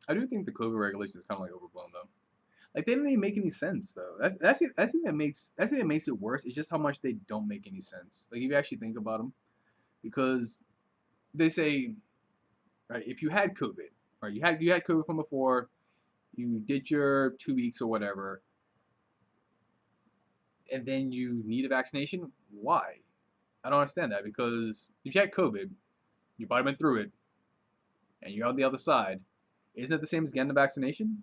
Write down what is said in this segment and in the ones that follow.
I do think the COVID regulation is kind of like overblown though. Like they don't even make any sense though. That's the thing that makes it worse. It's just how much they don't make any sense. Like if you actually think about them, because they say, right, if you had COVID, right, you had COVID from before, you did your 2 weeks or whatever, and then you need a vaccination. Why? I don't understand that because if you had COVID, your body went through it, and you're on the other side. Isn't it the same as getting the vaccination?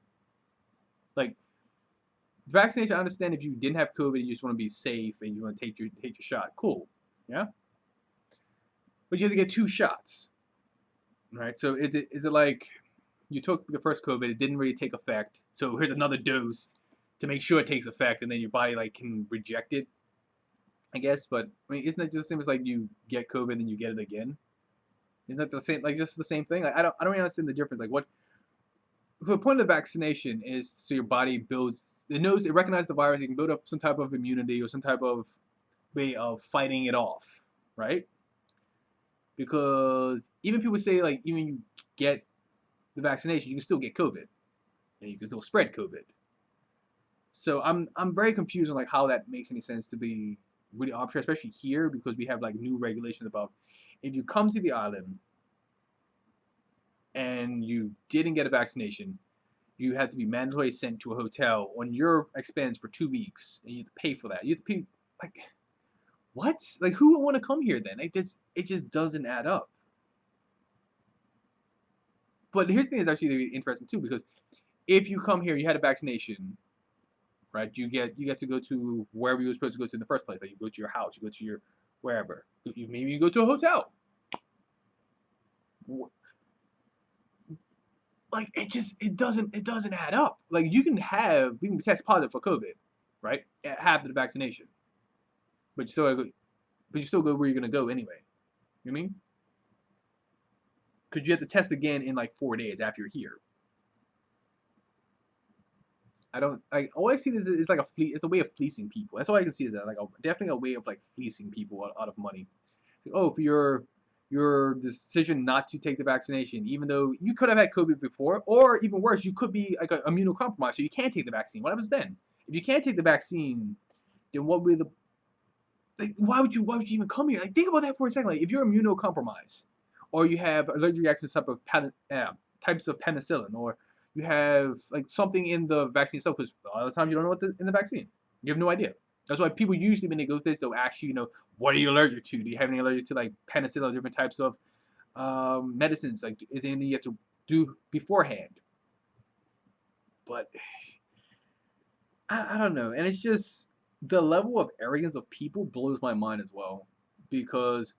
Like the vaccination, I understand if you didn't have COVID and you just want to be safe and you want to take your shot. Cool, yeah. But you have to get 2 shots, right? So is it like you took the first COVID, it didn't really take effect, so here's another dose to make sure it takes effect, and then your body like can reject it, I guess. But I mean, isn't that just the same as like you get COVID and you get it again? Isn't that the same? Like just the same thing? Like, I don't really understand the difference. Like what the point of the vaccination is so your body builds, it recognizes the virus, it can build up some type of immunity or some type of way of fighting it off, right? Because even people say like even you get the vaccination, you can still get COVID and you can still spread COVID. So I'm very confused on like how that makes any sense to be really arbitrary, especially here because we have like new regulations about if you come to the island and you didn't get a vaccination, you have to be mandatory sent to a hotel on your expense for 2 weeks, and you have to pay for that. You have to pay like what? Like who would want to come here then? Like this, it just doesn't add up. But here's the thing that's actually really interesting too, because if you come here, you had a vaccination, right? You get to go to wherever you were supposed to go to in the first place. Like you go to your house, you go to your wherever. Maybe you go to a hotel. Like it doesn't add up. Like you can test positive for COVID, right? Have the vaccination, but you still go where you're gonna go anyway. You know what I mean? Because you have to test again in like 4 days after you're here. I don't. All I see is like a fleet. It's a way of fleecing people. That's all I can see is that like definitely a way of like fleecing people out of money. Oh, for your decision not to take the vaccination, even though you could have had COVID before, or even worse, you could be like immunocompromised, so you can't take the vaccine. What happens then? If you can't take the vaccine, then what would the like? Why would you even come here? Like think about that for a second. Like if you're immunocompromised, or you have allergic reactions to types of penicillin, or you have like something in the vaccine itself, because a lot of times you don't know what's in the vaccine. You have no idea. That's why people usually, when they go through this, they'll ask you, what are you allergic to? Do you have any allergies to like penicillin or different types of medicines? Like, is there anything you have to do beforehand? But I don't know. And it's just the level of arrogance of people blows my mind as well. Because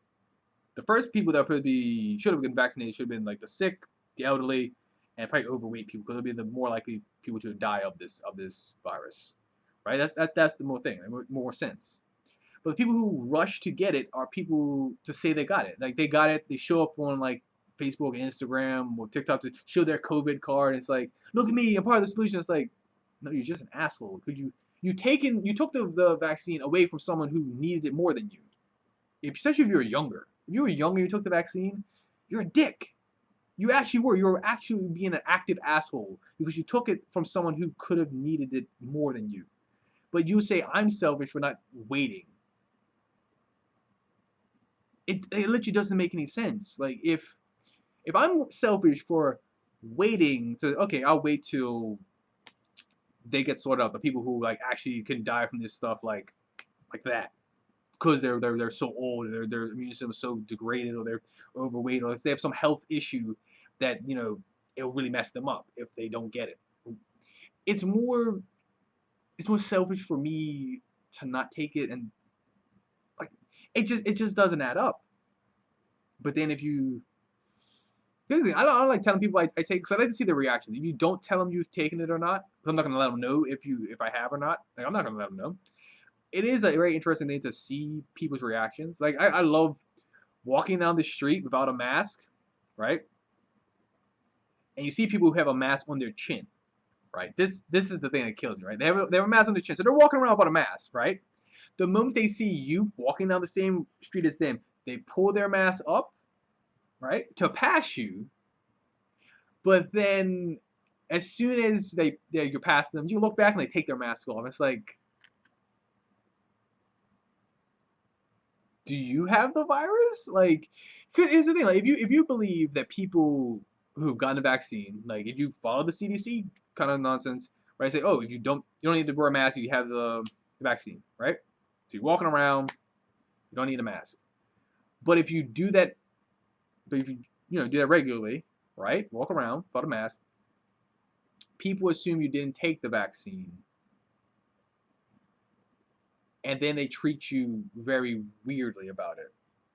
the first people that probably should have been vaccinated should have been like the sick, the elderly, and probably overweight people, because they'll be the more likely people to die of this virus. Right? That's the more thing. More sense. But the people who rush to get it are people to say they got it. Like they got it, they show up on like Facebook, Instagram, or TikTok to show their COVID card. And it's like, look at me, I'm part of the solution. It's like, no, you're just an asshole. Could you took the vaccine away from someone who needed it more than you. Especially if you were younger. If you were younger and you took the vaccine, you're a dick. You actually were. You were actually being an active asshole because you took it from someone who could have needed it more than you. But you say I'm selfish for not waiting. It literally doesn't make any sense. Like if I'm selfish for waiting to, okay, I'll wait till they get sorted out. The people who like actually can die from this stuff like that because they're so old, or their immune system is so degraded, or they're overweight, or they have some health issue that it'll really mess them up if they don't get it. It's more it's more selfish for me to not take it, and like it just doesn't add up. But then if you I don't like telling people I take, because I like to see their reaction. If you don't tell them you've taken it or not, 'cause I'm not gonna let them know if I have or not. Like I'm not gonna let them know. It is a very interesting thing to see people's reactions. Like I love walking down the street without a mask, right? And you see people who have a mask on their chin, right? This is the thing that kills me, right? They have a mask on their chin, so they're walking around without a mask, right? The moment they see you walking down the same street as them, they pull their mask up, right, to pass you, but then as soon as you pass them, you look back and they take their mask off. It's like, do you have the virus? Like, cause here's the thing. Like, if you believe that people who've gotten the vaccine, like if you follow the CDC kind of nonsense, right? Say, oh, if you don't need to wear a mask, you have the vaccine, right? So you're walking around, you don't need a mask. But if you do that, but if you do that regularly, right? Walk around without a mask, people assume you didn't take the vaccine, and then they treat you very weirdly about it,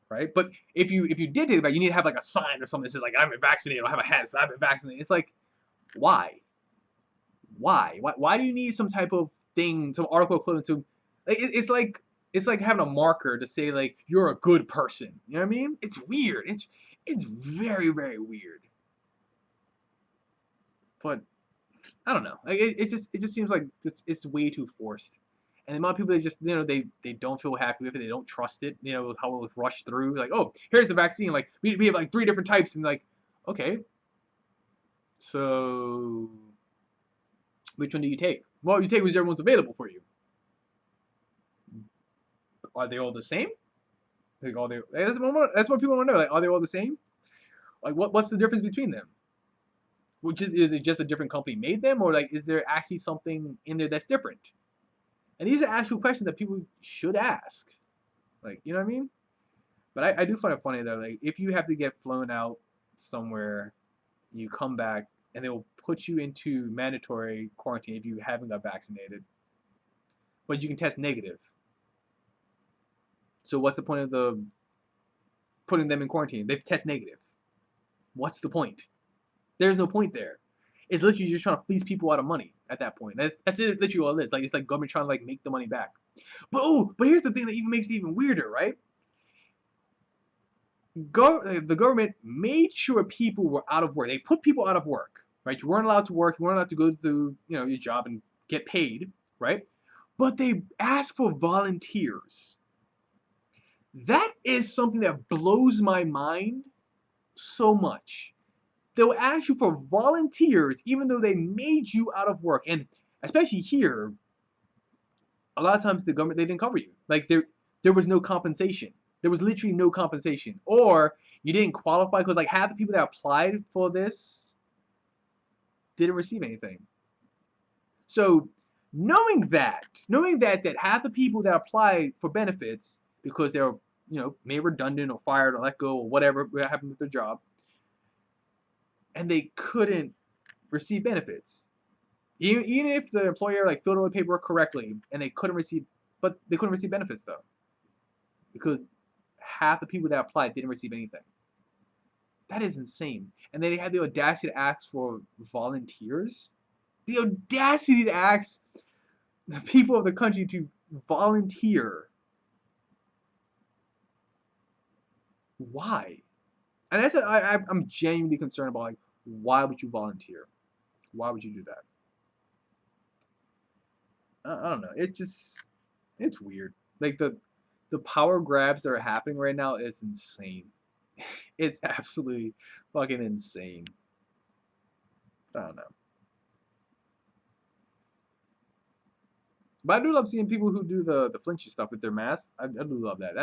right? But if you did take it, you need to have like a sign or something that says like I've been vaccinated, or have a hat that says I've been vaccinated. It's like, why? Why do you need some type of thing, some article equivalent to? Like, it's like having a marker to say like you're a good person. You know what I mean? It's weird. It's very very weird. But I don't know. Like it just seems like it's way too forced. And the amount of people that just they don't feel happy with it, they don't trust it. How it was rushed through. Like, oh, here's the vaccine. Like we have like 3 different types, and like, okay, so which one do you take? Well, you take whichever one's available for you. Are they all the same? Like, that's what people want to know. Like, are they all the same? Like, what's the difference between them? Which is it just a different company made them, or like is there actually something in there that's different? And these are actual questions that people should ask. Like, you know what I mean? But I do find it funny though. Like, if you have to get flown out somewhere, you come back and they will put you into mandatory quarantine if you haven't got vaccinated, but you can test negative. So what's the point of the putting them in quarantine? They test negative. What's the point? There's no point there. It's literally just trying to fleece people out of money at that point. That's it, literally all it is. Like, it's like government trying to like make the money back. But here's the thing that even makes it even weirder, right? The government made sure people were out of work. They put people out of work, right? You weren't allowed to work. You weren't allowed to go to your job and get paid, right? But they asked for volunteers. That is something that blows my mind so much. They'll ask you for volunteers even though they made you out of work. And especially here, a lot of times the government, they didn't cover you. Like, there was no compensation. There was literally no compensation. Or you didn't qualify because like half the people that applied for this didn't receive anything. So knowing that half the people that applied for benefits because they were made redundant or fired or let go or whatever happened with their job, and they couldn't receive benefits. Even if the employer like filled out the paperwork correctly, and they couldn't receive benefits though, because half the people that applied didn't receive anything. That is insane. And then they had the audacity to ask for volunteers. The audacity to ask the people of the country to volunteer. Why? And I'm genuinely concerned about like, why would you volunteer? Why would you do that? I don't know. It's weird. Like the power grabs that are happening right now is insane. It's absolutely fucking insane. I don't know. But I do love seeing people who do the flinchy stuff with their masks. I do love that.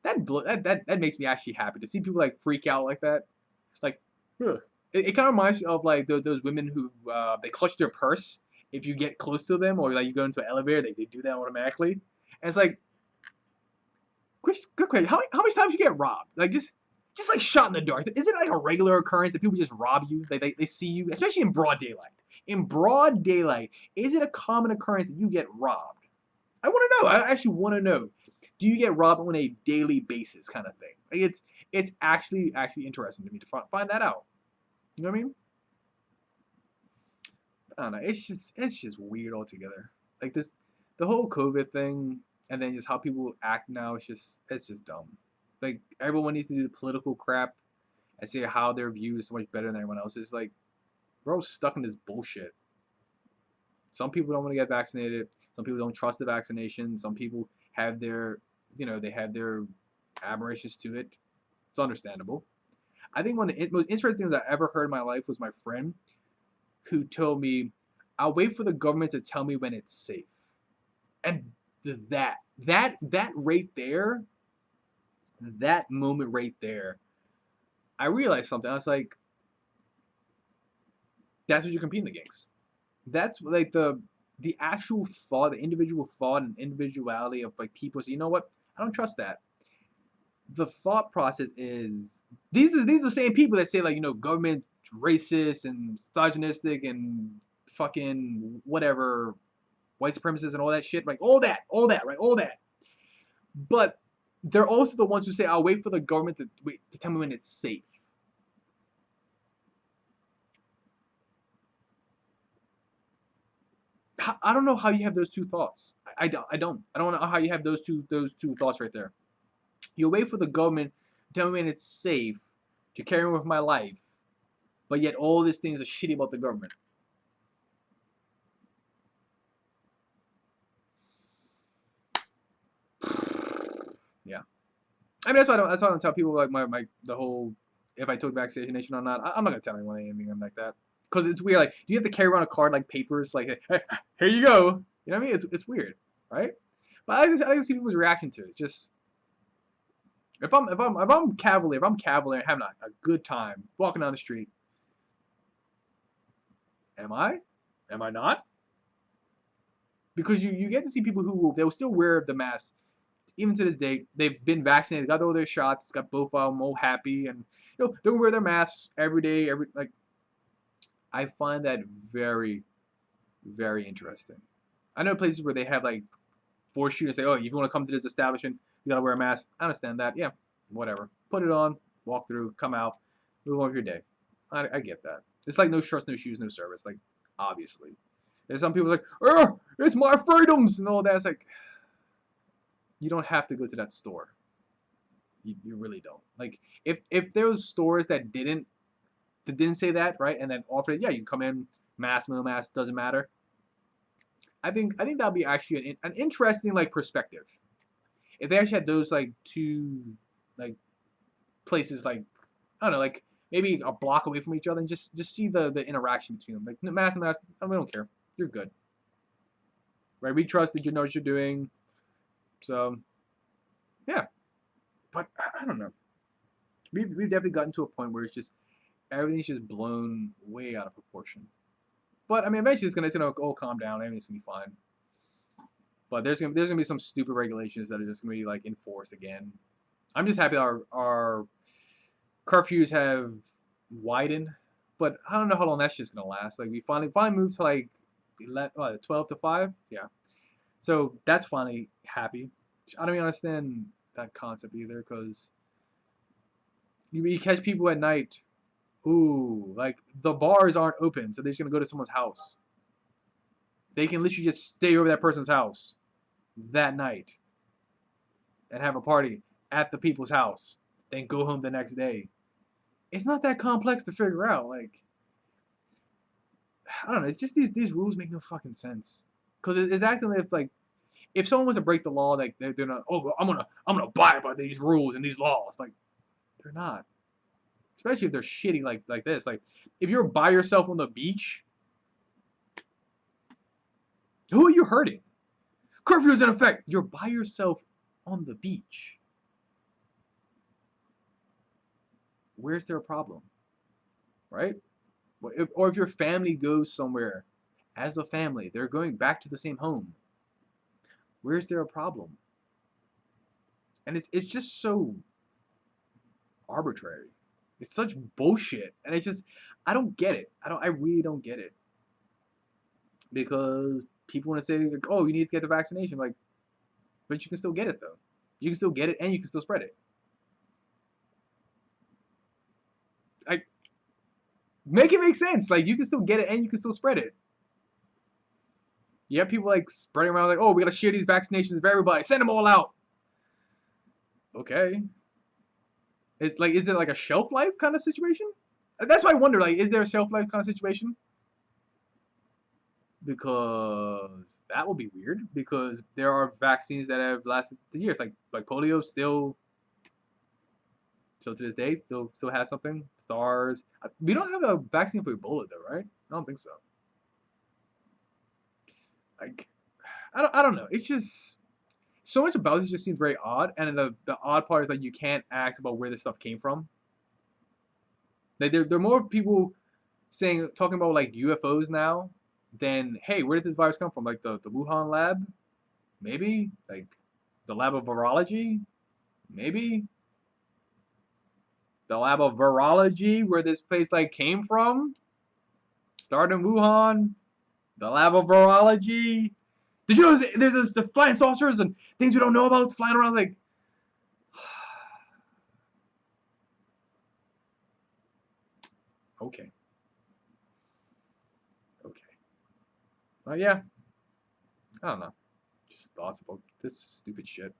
That makes me actually happy to see people like freak out like that. Like, it kind of reminds me of like those women who they clutch their purse if you get close to them, or like you go into an elevator, they do that automatically. And it's like, good question. How many times you get robbed? Like just like shot in the dark. Is it like a regular occurrence that people just rob you? They see you, especially in broad daylight. In broad daylight, is it a common occurrence that you get robbed? I want to know. I actually want to know. Do you get robbed on a daily basis, kind of thing? Like it's actually interesting to me to find that out. You know what I mean? I don't know. It's just weird altogether. Like the whole COVID thing, and then just how people act now. It's just dumb. Like, everyone needs to do the political crap and say how their view is so much better than everyone else's. Like, we're all stuck in this bullshit. Some people don't want to get vaccinated. Some people don't trust the vaccination. Some people have they have their aberrations to it. It's understandable. I think one of the most interesting things I ever heard in my life was my friend who told me, "I'll wait for the government to tell me when it's safe." And that right there, that moment right there, I realized something. I was like, that's what you're competing against. That's like the actual thought, the individual thought and individuality of like people. So you know what? I don't trust that. The thought process is these are the same people that say like government racist and misogynistic and fucking whatever white supremacists and all that shit, like all that, right, all that. But they're also the ones who say, "I'll wait for the government to tell me when it's safe." I don't know how you have those two thoughts. I don't know how you have those two thoughts right there. You wait for the government to tell me when it's safe to carry on with my life, but yet all these things are shitty about the government. Yeah, I mean that's why I don't tell people like my the whole if I took vaccination or not. I'm not gonna tell anyone anything like that because it's weird. Like you have to carry around a card like papers, like hey, here you go. You know what I mean? It's weird, right? But I can see people's reaction to it. Just if I'm cavalier, having a good time walking down the street, am I? Am I not? Because you get to see people who they'll still wear the mask even to this day. They've been vaccinated, got all their shots, got both of them all happy, and they'll wear their masks every day. Every like I find that very very interesting. I know places where they have like force you to say, oh, if you want to come to this establishment, you gotta wear a mask. I understand that. Yeah, whatever. Put it on, walk through, come out, move on with your day. I get that. It's like no shirts, no shoes, no service. Like obviously, there's some people like, oh, it's my freedoms and all that. It's like you don't have to go to that store. You really don't. Like if there was stores that didn't say that, right, and then offered it, yeah, you can come in, mask, no mask, doesn't matter. I think that'd be actually an interesting like perspective if they actually had those like two like places like I don't know like maybe a block away from each other and just see the interaction between them like mask and mask. We don't care. You're good, right? We trust that you know what you're doing. So yeah, but I don't know. We've definitely gotten to a point where it's just everything's just blown way out of proportion. But I mean, eventually it's gonna all calm down. Everything's gonna be fine. But there's gonna be some stupid regulations that are just gonna be like enforced again. I'm just happy our curfews have widened, but I don't know how long that's just gonna last. Like we finally moved to like 12 to 5. Yeah, so that's finally happy. I don't even understand that concept either because you catch people at night. Ooh, like the bars aren't open, so they're just gonna go to someone's house. They can literally just stay over that person's house that night and have a party at the people's house, then go home the next day. It's not that complex to figure out. Like, I don't know. It's just these rules make no fucking sense. Because it's acting like if someone was to break the law, like they're not. Oh, well, I'm gonna abide by these rules and these laws. Like, they're not. Especially if they're shitty like this. Like, if you're by yourself on the beach, who are you hurting? Curfew is in effect. You're by yourself on the beach. Where's their problem, right? Or if your family goes somewhere as a family, they're going back to the same home. Where's there a problem? And it's just so arbitrary. It's such bullshit, and I don't get it. I really don't get it because people want to say like, oh, you need to get the vaccination, like, but you can still get it though. You can still get it and you can still spread it. Like, make it make sense. Like, you can still get it and you can still spread it. You have people like spreading around like, oh, we gotta share these vaccinations with everybody. Send them all out. Okay. It's like, is it like a shelf life kind of situation? That's why I wonder. Like, is there a shelf life kind of situation? Because that would be weird. Because there are vaccines that have lasted years, like polio still to this day still has something. SARS. We don't have a vaccine for Ebola though, right? I don't think so. Like, I don't know. It's just so much about this just seems very odd, and then the odd part is like you can't ask about where this stuff came from. Like there are more people talking about like UFOs now than hey, where did this virus come from? Like the Wuhan lab, maybe like the lab of virology, maybe the lab of virology where this place like came from. Started in Wuhan, the lab of virology. Did you know there's the flying saucers and things we don't know about flying around like? Okay, okay. Well, yeah, I don't know. Just thoughts about this stupid shit.